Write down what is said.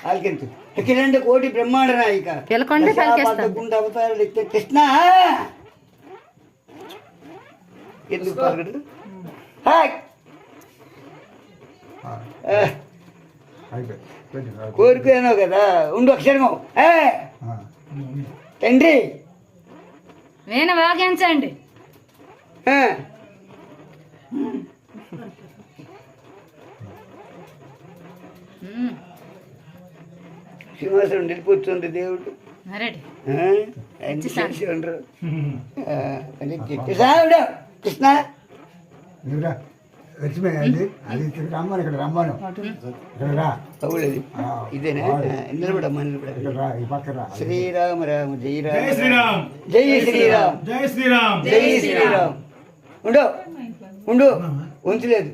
ఆలకించు. అఖిలండ కోటి బ్రహ్మాండ నాయిక అవతారాలు ఎత్తే కృష్ణ ఎందుకు పలకడు? కోరుకున్నావు కదా, ఉండు అక్షరము. తండ్రి నేను వాగించండి. సింహాసనం నిలిపొచ్చుండ్రి దేవుడు. కృష్ణ రమ్మను, ఇక్కడ రమ్మను, ఇక్కడ రా. ఇదేనా? నిలబడమ్మా, నిలబడ. శ్రీరామ రామ జై రామ, జై శ్రీరామ్, జై శ్రీరామ్, జై శ్రీరామ్, జై శ్రీరామ్. ఉండు ఉండు, ఉంచలేదు.